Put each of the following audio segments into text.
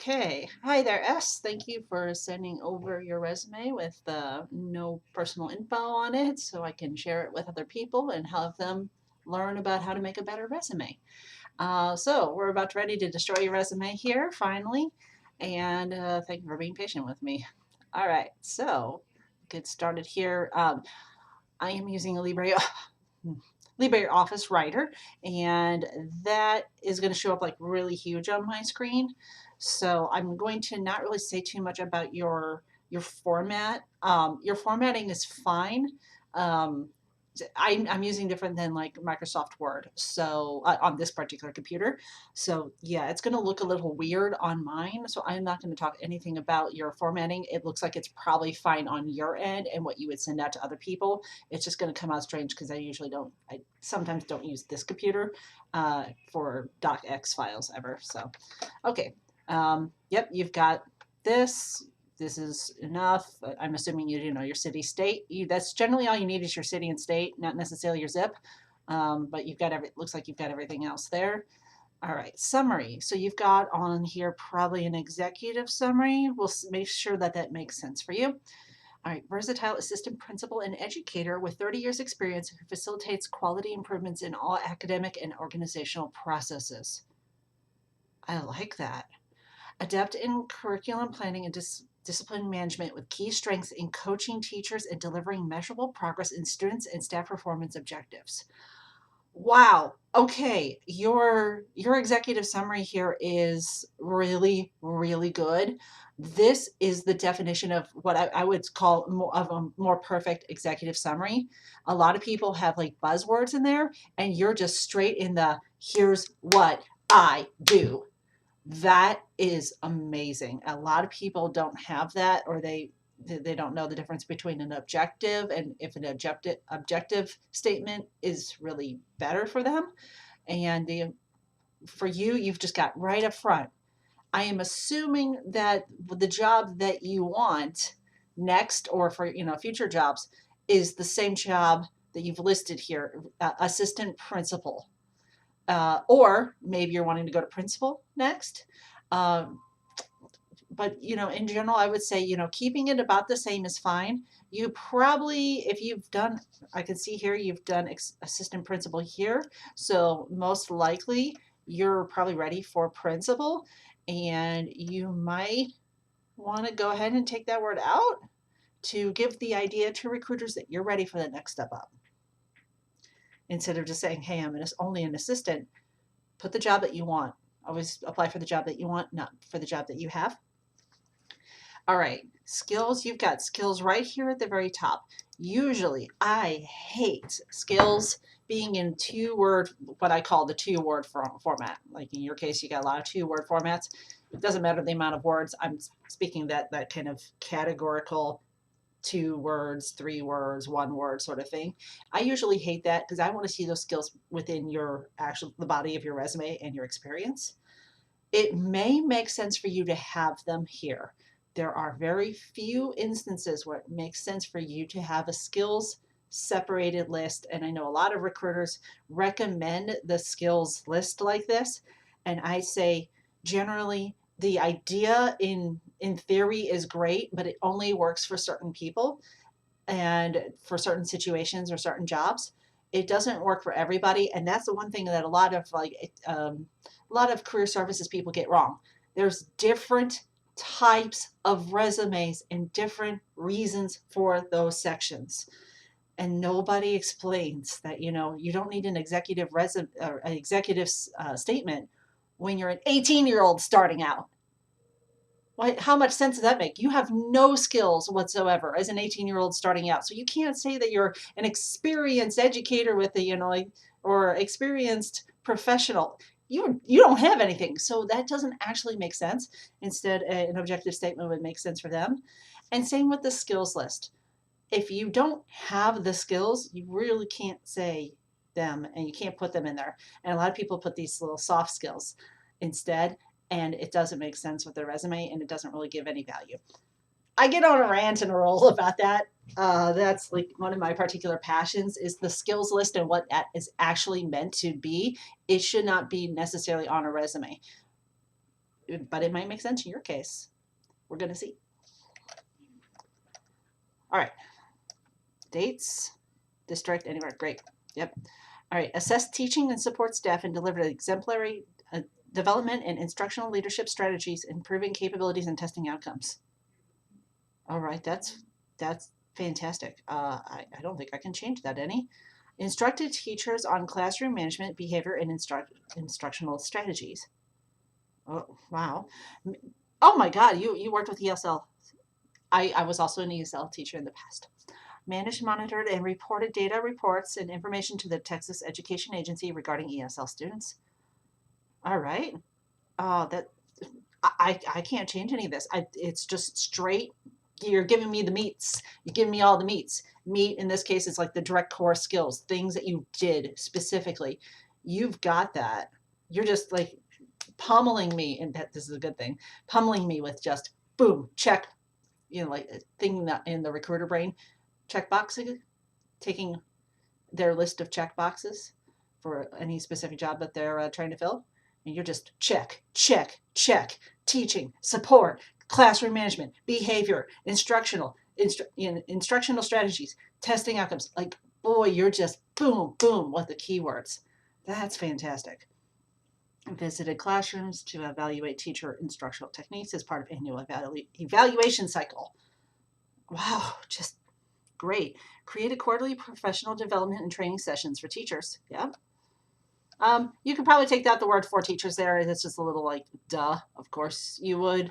Okay. Hi there, S. Thank you for sending over your resume with no personal info on it so I can share it with other people and have them learn about how to make a better resume. So we're about ready to destroy your resume here, finally. And thank you for being patient with me. All right. So get started here. I am using a LibreOffice Writer, and that is going to show up like really huge on my screen. So I'm going to not really say too much about your format. Your formatting is fine. Um, I'm using different than like Microsoft Word, so on this particular computer. So yeah, it's going to look a little weird on mine. So I'm not going to talk anything about your formatting. It looks like it's probably fine on your end and what you would send out to other people. It's just going to come out strange because I sometimes don't use this computer for docx files ever. So, okay. Yep, you've got this. This is enough. I'm assuming you know your city, state. That's generally all you need is your city and state, not necessarily your zip. But you've got looks like you've got everything else there. All right, summary. So you've got on here probably an executive summary. We'll make sure that that makes sense for you. All right, versatile assistant principal and educator with 30 years experience who facilitates quality improvements in all academic and organizational processes. I like that. Adept in curriculum planning and discipline management with key strengths in coaching teachers and delivering measurable progress in students and staff performance objectives. Wow. Okay, your executive summary here is really, really good. This is the definition of what I would call more of a more perfect executive summary. A lot of people have like buzzwords in there, and you're just straight in the here's what I do. That is amazing. A lot of people don't have that, or they don't know the difference between an objective and if an objective statement is really better for them. And for you, you've just got right up front. I am assuming that the job that you want next, or for future jobs, is the same job that you've listed here, assistant principal, or maybe you're wanting to go to principal next. Um, but in general, I would say keeping it about the same is fine. You probably, if you've done, I can see here you've done assistant principal here, so most likely you're probably ready for principal, and you might want to go ahead and take that word out to give the idea to recruiters that you're ready for the next step up, instead of just saying, hey, I'm only an assistant. Put the job that you want. Always apply for the job that you want, not for the job that you have. All right, skills. You've got skills right here at the very top. Usually, I hate skills being in two-word, what I call the two-word format. Like in your case, you got a lot of two-word formats. It doesn't matter the amount of words. I'm speaking that kind of categorical 2 words, 3 words, 1 word sort of thing. I usually hate that because I want to see those skills within the body of your resume and your experience. It may make sense for you to have them here. There are very few instances where it makes sense for you to have a skills separated list. And I know a lot of recruiters recommend the skills list like this. And I say generally the idea in theory is great, but it only works for certain people and for certain situations or certain jobs. It doesn't work for everybody, and that's the one thing that a lot of a lot of career services people get wrong. There's different types of resumes and different reasons for those sections, and nobody explains that you don't need an executive resume or an executive statement when you're an 18-year-old starting out. How much sense does that make? You have no skills whatsoever as an 18-year-old starting out. So you can't say that you're an experienced educator with or experienced professional. You don't have anything. So that doesn't actually make sense. Instead, an objective statement would make sense for them. And same with the skills list. If you don't have the skills, you really can't say them and you can't put them in there. And a lot of people put these little soft skills instead, and it doesn't make sense with their resume and it doesn't really give any value. I get on a rant and a roll about that. That's like one of my particular passions is the skills list and what that is actually meant to be. It should not be necessarily on a resume. but it might make sense in your case. We're going to see. All right, dates, district, anywhere, great. Yep. All right, assess teaching and support staff and deliver exemplary development and instructional leadership strategies, improving capabilities and testing outcomes. All right, that's fantastic. I don't think I can change that any. Instructed teachers on classroom management, behavior, and instructional strategies. Oh, wow. Oh my God, you worked with ESL. I was also an ESL teacher in the past. Managed, monitored, and reported data reports and information to the Texas Education Agency regarding ESL students. All right. That I can't change any of this. It's just straight. You're giving me the meats. You're giving me all the meats. Meat in this case is like the direct core skills, things that you did specifically. You've got that. You're just like pummeling me, and that this is a good thing. Pummeling me with just boom, check. Like a thing in the recruiter brain, check boxing, taking their list of check boxes for any specific job that they're trying to fill, and you're just check, check, check. Teaching, support, classroom management, behavior, instructional strategies, testing outcomes. Like, boy, you're just boom, boom with the keywords. That's fantastic. Visited classrooms to evaluate teacher instructional techniques as part of annual evaluation cycle. Wow, just great. Create a quarterly professional development and training sessions for teachers. Yeah. You could probably take out the word for teachers there. It's just a little like, duh, of course you would.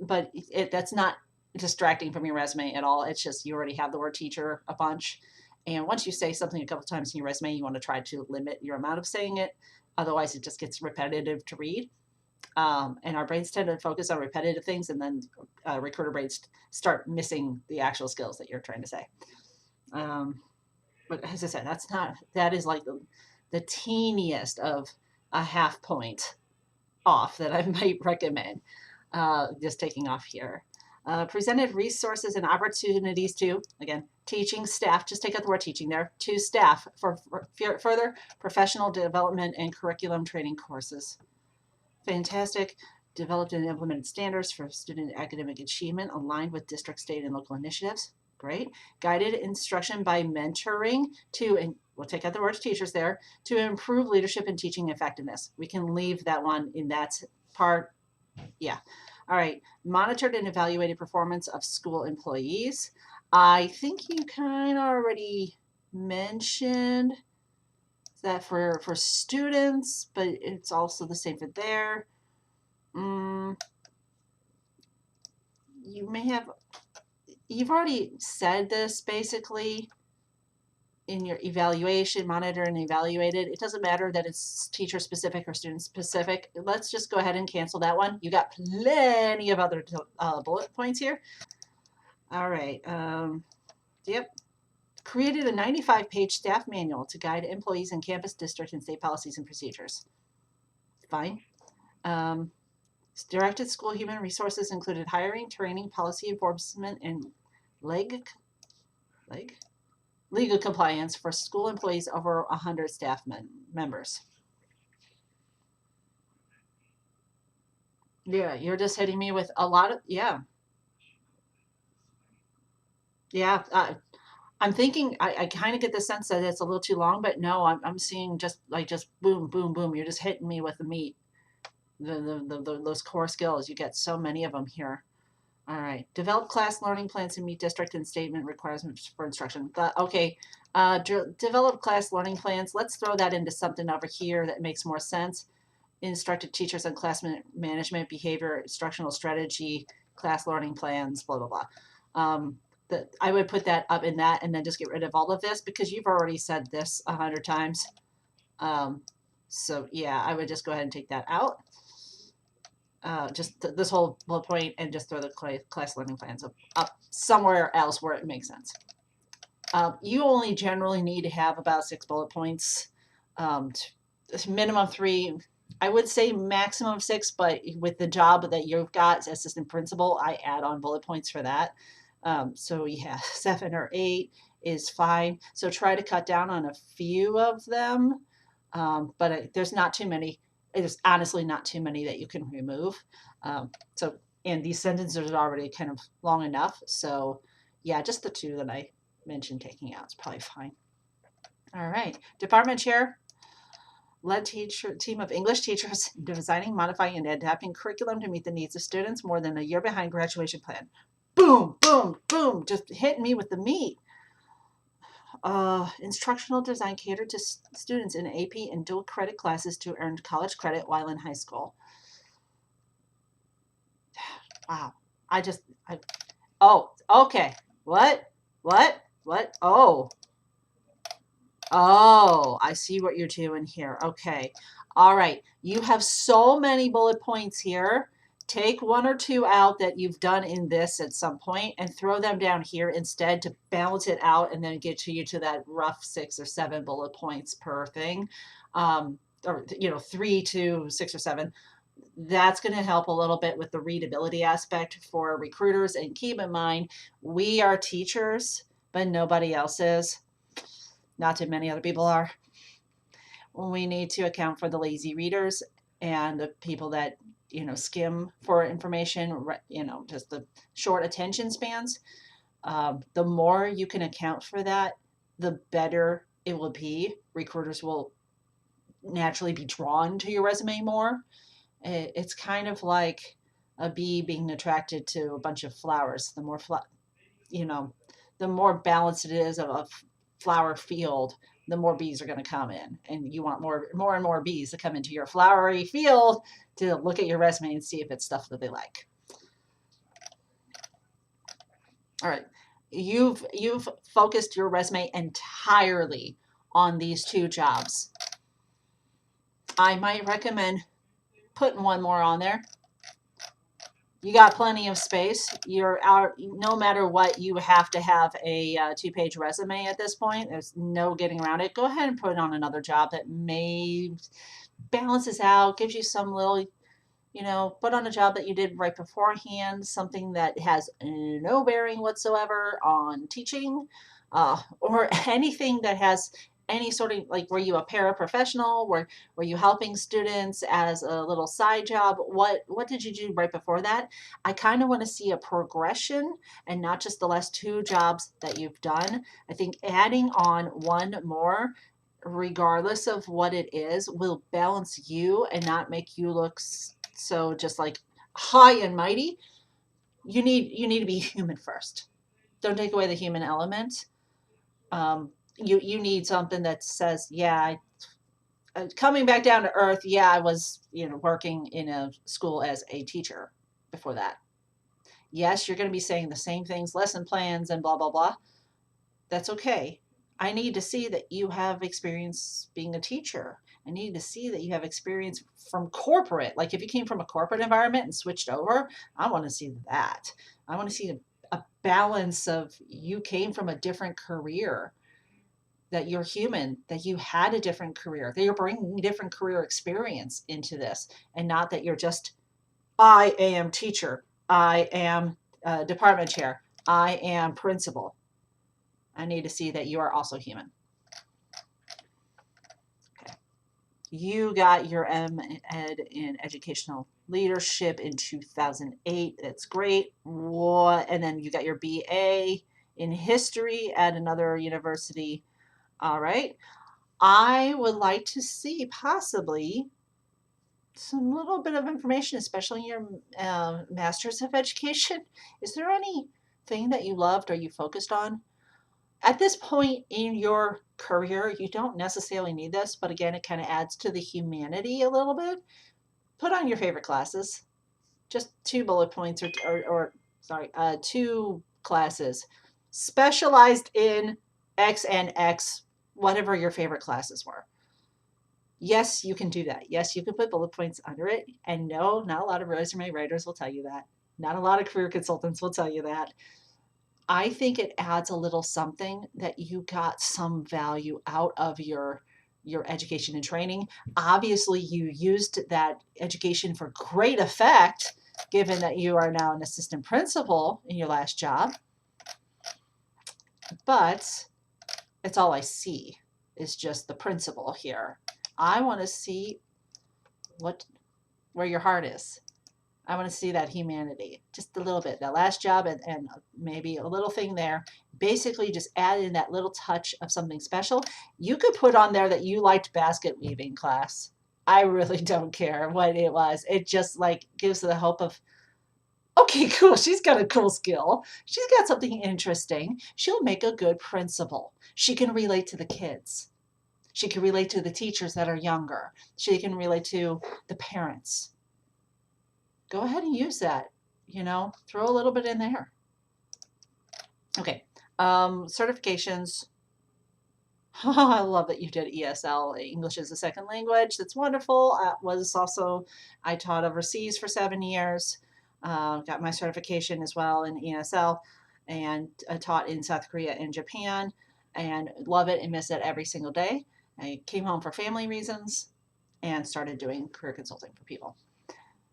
But that's not distracting from your resume at all. It's just you already have the word teacher a bunch. And once you say something a couple times in your resume, you want to try to limit your amount of saying it. Otherwise, it just gets repetitive to read. And our brains tend to focus on repetitive things, and then recruiter brains start missing the actual skills that you're trying to say. But as I said, that is like the teeniest of a half point off that I might recommend. Just taking off here. Presented resources and opportunities to, again, teaching staff, just take out the word teaching there, to staff for further professional development and curriculum training courses. Fantastic. Developed and implemented standards for student academic achievement aligned with district, state, and local initiatives. Great. Guided instruction by mentoring to, and we'll take out the words teachers there, to improve leadership and teaching effectiveness. We can leave that one in that part. Yeah. All right. Monitored and evaluated performance of school employees. I think you kind of already mentioned that for students, but it's also the same for there. You've already said this basically in your evaluation, monitor and evaluated. It doesn't matter that it's teacher specific or student specific. Let's just go ahead and cancel that one. You got plenty of other bullet points here. All right. Yep. Created a 95-page staff manual to guide employees in campus, district, and state policies and procedures. Fine. Directed school human resources included hiring, training, policy enforcement, and legal compliance for school employees over 100 staff members. Yeah, you're just hitting me with a lot of, yeah. I'm thinking, I kind of get the sense that it's a little too long, but no, I'm seeing just boom, boom, boom. You're just hitting me with the meat, those core skills. You get so many of them here. All right. Develop class learning plans and meet district and statement requirements for instruction. Okay. Develop class learning plans. Let's throw that into something over here that makes more sense. Instructed teachers on class management, behavior, instructional strategy, class learning plans, blah, blah, blah. I would put that up in that and then just get rid of all of this because you've already said this 100 times. So yeah, I would just go ahead and take that out. Just this whole bullet point and just throw the class learning plans up somewhere else where it makes sense. You only generally need to have about 6 bullet points, minimum 3. I would say maximum 6, but with the job that you've got as assistant principal, I add on bullet points for that. So yeah, 7 or 8 is fine. So try to cut down on a few of them, but there's not too many. There's honestly not too many that you can remove. So, and these sentences are already kind of long enough. So, yeah, just the two that I mentioned taking out is probably fine. All right, department chair led team of English teachers designing, modifying, and adapting curriculum to meet the needs of students more than a year behind graduation plan. Boom, boom, boom, just hitting me with the meat. Instructional design catered to students in AP and dual credit classes to earn college credit while in high school. Wow. Oh, okay. What? What? Oh, I see what you're doing here. Okay. All right. You have so many bullet points here. Take one or two out that you've done in this at some point and throw them down here instead to balance it out and then get you to that rough 6 or 7 bullet points per thing. Or, 3 to 6 or 7. That's going to help a little bit with the readability aspect for recruiters. And keep in mind, we are teachers, but nobody else is. Not too many other people are. We need to account for the lazy readers and the people that, skim for information, just the short attention spans. The more you can account for that, the better it will be. Recruiters will naturally be drawn to your resume more. It's kind of like a bee being attracted to a bunch of flowers. The more balanced it is of a flower field, the more bees are going to come in, and you want more and more bees to come into your flowery field to look at your resume and see if it's stuff that they like. All right, you've focused your resume entirely on these 2 jobs. I might recommend putting one more on there. You got plenty of space. You're out, no matter what, you have to have a 2-page resume at this point. There's no getting around it. Go ahead and put on another job that may balances out, gives you some little, put on a job that you did right beforehand, something that has no bearing whatsoever on teaching, or anything that has any sort of, like, were you a paraprofessional? Were you helping students as a little side job? What did you do right before that? I kind of want to see a progression and not just the last 2 jobs that you've done. I think adding on one more, regardless of what it is, will balance you and not make you look so just like high and mighty. You need to be human first. Don't take away the human element. You need something that says, yeah, coming back down to earth. Yeah, I was working in a school as a teacher before that. Yes, you're going to be saying the same things, lesson plans and blah blah blah. That's okay. I need to see that you have experience being a teacher. I need to see that you have experience from corporate. Like if you came from a corporate environment and switched over, I want to see that. I want to see a balance of you came from a different career, that you're human, that you had a different career, that you're bringing different career experience into this, and not that you're just, I am teacher, I am department chair, I am principal. I need to see that you are also human. Okay. You got your M.Ed in Educational Leadership in 2008. That's great. And then you got your B.A. in History at another university. All right. I would like to see possibly some little bit of information, especially in your Master's of Education. Is there anything that you loved or you focused on? At this point in your career, you don't necessarily need this, but again, it kind of adds to the humanity a little bit. Put on your favorite classes, just 2 bullet points or 2 classes specialized in X and X, whatever your favorite classes were. Yes, you can do that. Yes, you can put bullet points under it. And no, not a lot of resume writers will tell you that. Not a lot of career consultants will tell you that. I think it adds a little something that you got some value out of your education and training. Obviously, you used that education for great effect, given that you are now an assistant principal in your last job. But it's all I see is just the principal here. I want to see where your heart is. I want to see that humanity, just a little bit. That last job and maybe a little thing there. Basically, just add in that little touch of something special. You could put on there that you liked basket weaving class. I really don't care what it was. It just like gives the hope of, okay, cool. She's got a cool skill. She's got something interesting. She'll make a good principal. She can relate to the kids. She can relate to the teachers that are younger. She can relate to the parents. Go ahead and use that. Throw a little bit in there. Okay. Certifications. I love that you did ESL, English as a second language. That's wonderful. I taught overseas for 7 years. Got my certification as well in ESL, and taught in South Korea and Japan, and love it and miss it every single day. I came home for family reasons and started doing career consulting for people.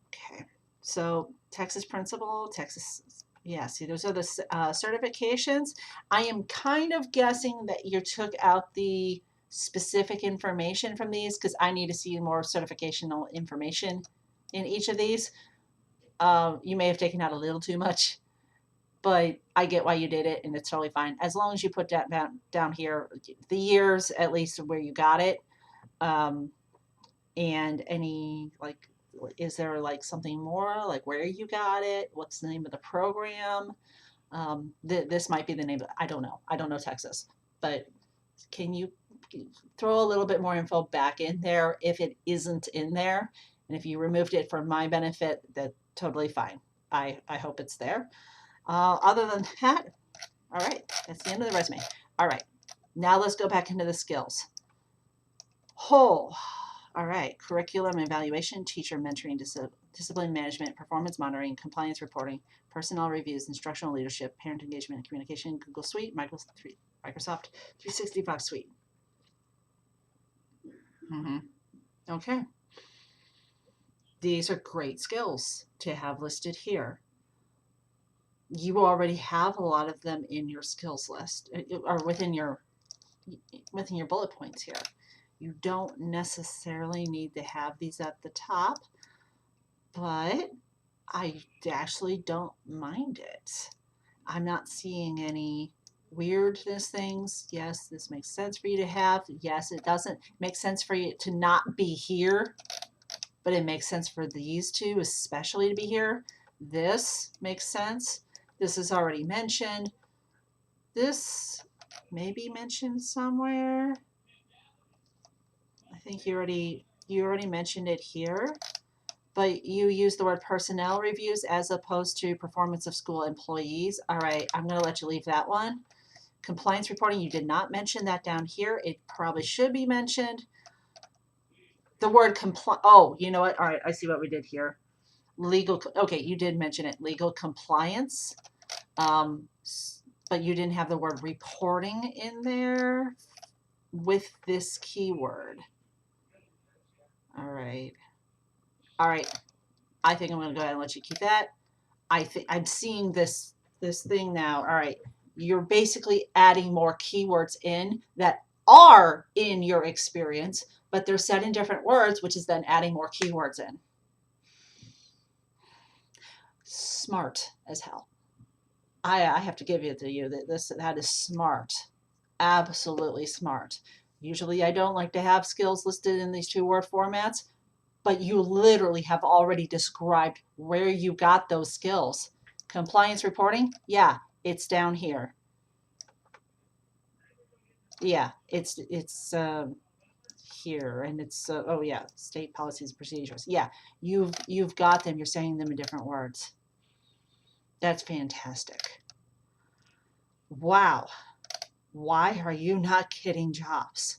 Okay. So Texas principal, Texas, yeah, see, those are the certifications. I am kind of guessing that you took out the specific information from these because I need to see more certificational information in each of these. You may have taken out a little too much, but I get why you did it, and it's totally fine. As long as you put that down here, the years at least where you got it, and any like, is there like something more like where you got it? What's the name of the program? This might be the name. I don't know. I don't know Texas, but can you throw a little bit more info back in there if it isn't in there? And if you removed it for my benefit, that's totally fine. I hope it's there. Other than that, all right, that's the end of the resume. All right, now let's go back into the skills. Oh, all right, curriculum evaluation, teacher mentoring, discipline management, performance monitoring, compliance reporting, personnel reviews, instructional leadership, parent engagement and communication, Google Suite, Microsoft 365 Suite. Okay. These are great skills to have listed here. You already have a lot of them in your skills list or within your bullet points here. You don't necessarily need to have these at the top, but I actually don't mind it. I'm not seeing any weirdness things. Yes, this makes sense for you to have. Yes, it doesn't make sense for you to not be here, but it makes sense for these two especially to be here. This makes sense. This is already mentioned. This may be mentioned somewhere. I think you already mentioned it here, but you use the word personnel reviews as opposed to performance of school employees. All right, I'm going to let you leave that one. Compliance reporting, you did not mention that down here. It probably should be mentioned. The word oh, you know what? All right, I see what we did here. Legal, okay, you did mention it. Legal compliance, but you didn't have the word reporting in there with this keyword. All right. All right. I think I'm going to go ahead and let you keep that. I think I'm seeing this thing now. All right. You're basically adding more keywords in that are in your experience, but they're said in different words, which is then adding more keywords in. Smart as hell. I have to give it to you that is smart. Absolutely smart. Usually I don't like to have skills listed in these 2-word formats, but you literally have already described where you got those skills. Compliance reporting, yeah, it's down here. Yeah, it's here, and it's oh yeah, state policies and procedures. Yeah, you've got them. You're saying them in different words. That's fantastic. Wow. Why are you not getting jobs?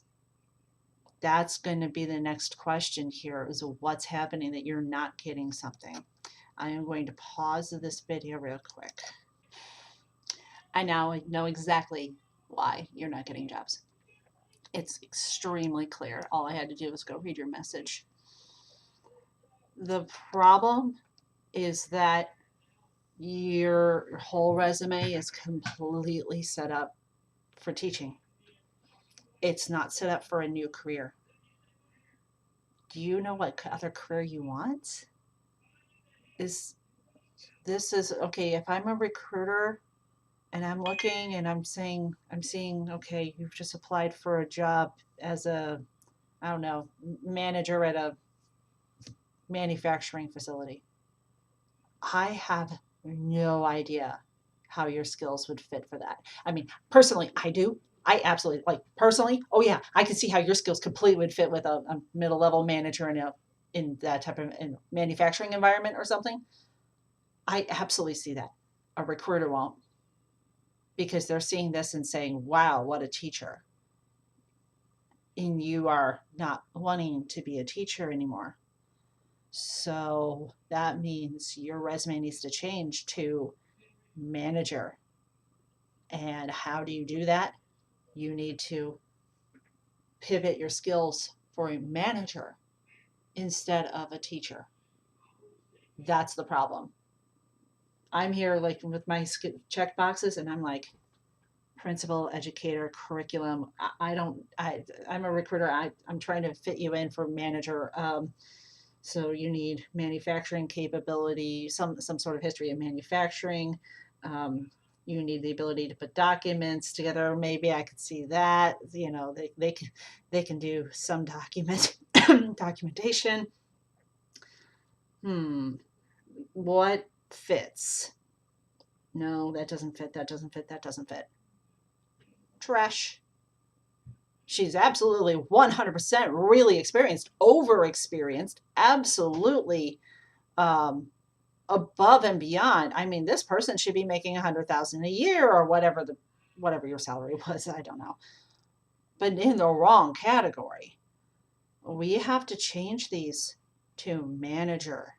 That's going to be the next question here, is what's happening that you're not getting something. I am going to pause this video real quick. I now know exactly why you're not getting jobs. It's extremely clear. All I had to do was go read your message. The problem is that your whole resume is completely set up for teaching. It's not set up for a new career. Do you know what other career you want? Is this is okay, if I'm a recruiter and I'm looking and I'm seeing, okay, you've just applied for a job as a, I don't know, manager at a manufacturing facility. I have no idea how your skills would fit for that. I mean, personally, I do. I absolutely like personally. Oh yeah, I can see how your skills completely would fit with a middle level manager in that type of in manufacturing environment or something. I absolutely see that. A recruiter won't because they're seeing this and saying, "Wow, what a teacher!" And you are not wanting to be a teacher anymore. So that means your resume needs to change to manager. And how do you do that? You need to pivot your skills for a manager instead of a teacher. That's the problem. I'm here like with my check boxes and I'm like principal, educator, curriculum. I'm a recruiter. I'm trying to fit you in for manager. So you need manufacturing capability, some sort of history of manufacturing. Um, you need the ability to put documents together. Maybe I could see that. You know, they can do some documentation. Hmm, what fits? No, that doesn't fit. That doesn't fit. That doesn't fit. Trash. She's absolutely 100% really experienced, over experienced, absolutely um, above and beyond. I mean, this person should be making 100,000 a year or whatever your salary was. I don't know, but in the wrong category. We have to change these to manager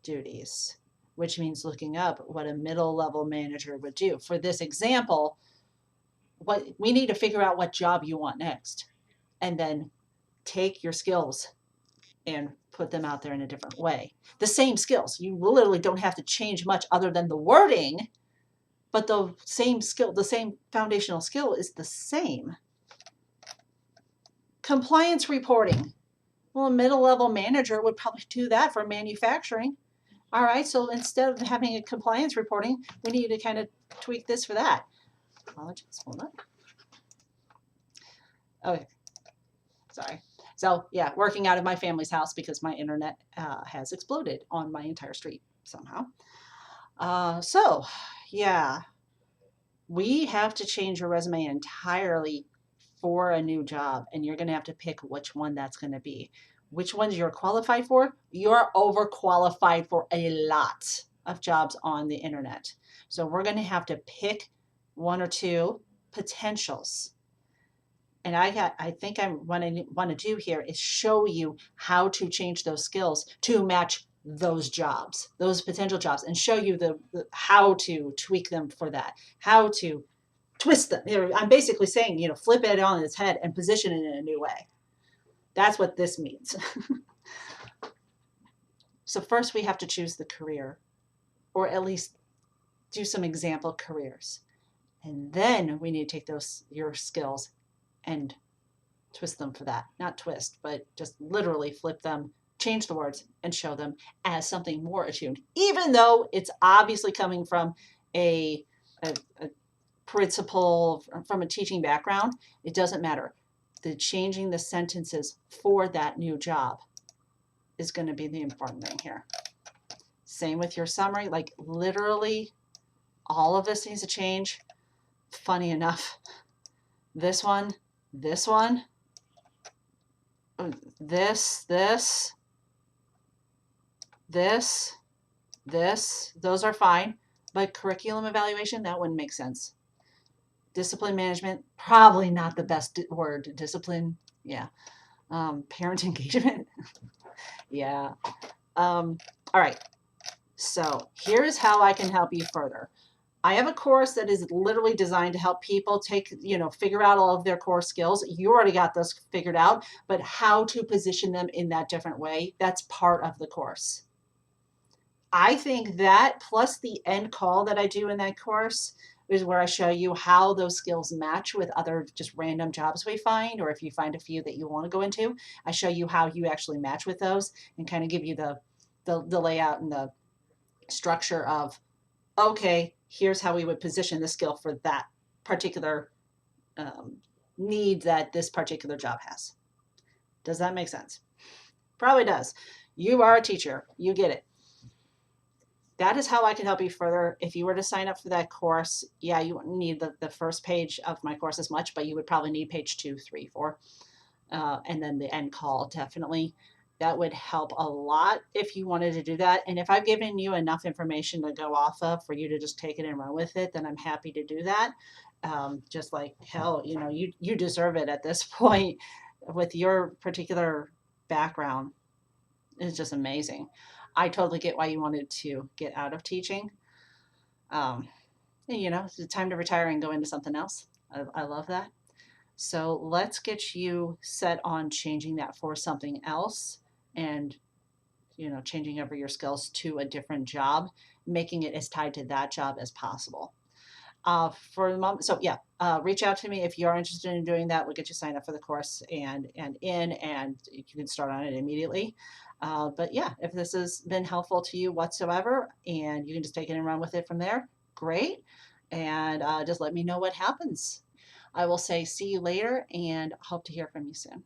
duties, which means looking up what a middle level manager would do. For this example, what we need to figure out what job you want next, and then take your skills and put them out there in a different way. The same skills. You literally don't have to change much other than the wording, but the same skill, the same foundational skill is the same. Compliance reporting. Well, a middle level manager would probably do that for manufacturing. All right, so instead of having a compliance reporting, we need to kind of tweak this for that. Apologies, hold on. Okay, sorry. So yeah, working out of my family's house because my internet has exploded on my entire street somehow. So yeah, we have to change your resume entirely for a new job, and you're going to have to pick which one that's going to be. Which ones you're qualified for? You're overqualified for a lot of jobs on the internet. So we're going to have to pick one or two potentials. And I think what I want to do here is show you how to change those skills to match those jobs, those potential jobs, and show you the how to tweak them for that, how to twist them. I'm basically saying, flip it on its head and position it in a new way. That's what this means. So first we have to choose the career, or at least do some example careers. And then we need to take your skills and twist them for that. Not twist, but just literally flip them, change the words, and show them as something more attuned, even though it's obviously coming from a principal, from a teaching background. It doesn't matter. The changing the sentences for that new job is going to be the important thing here. Same with your summary, like literally all of this needs to change. Funny enough, this one, this, those are fine, but curriculum evaluation, that wouldn't make sense. Discipline management, probably not the best word. Discipline, yeah. Parent engagement, yeah. All right, so here's how I can help you further. I have a course that is literally designed to help people figure out all of their core skills. You already got those figured out, but how to position them in that different way, that's part of the course. I think that plus the end call that I do in that course is where I show you how those skills match with other just random jobs we find, or if you find a few that you want to go into, I show you how you actually match with those and kind of give you the layout and the structure of, okay, here's how we would position the skill for that particular um, need that this particular job has. Does that make sense? Probably does. You are a teacher. You get it. That is how I can help you further. If you were to sign up for that course, yeah, you wouldn't need the first page of my course as much, but you would probably need page 2, 3, 4, and then the end call, definitely. That would help a lot if you wanted to do that. And if I've given you enough information to go off of for you to just take it and run with it, then I'm happy to do that. Just like hell, you deserve it at this point with your particular background. It's just amazing. I totally get why you wanted to get out of teaching. Um, it's time to retire and go into something else. I love that. So let's get you set on changing that for something else and, changing over your skills to a different job, making it as tied to that job as possible. For the moment, so yeah, reach out to me if you're interested in doing that. We'll get you signed up for the course and you can start on it immediately. But yeah, if this has been helpful to you whatsoever, and you can just take it and run with it from there, great. And just let me know what happens. I will say see you later and hope to hear from you soon.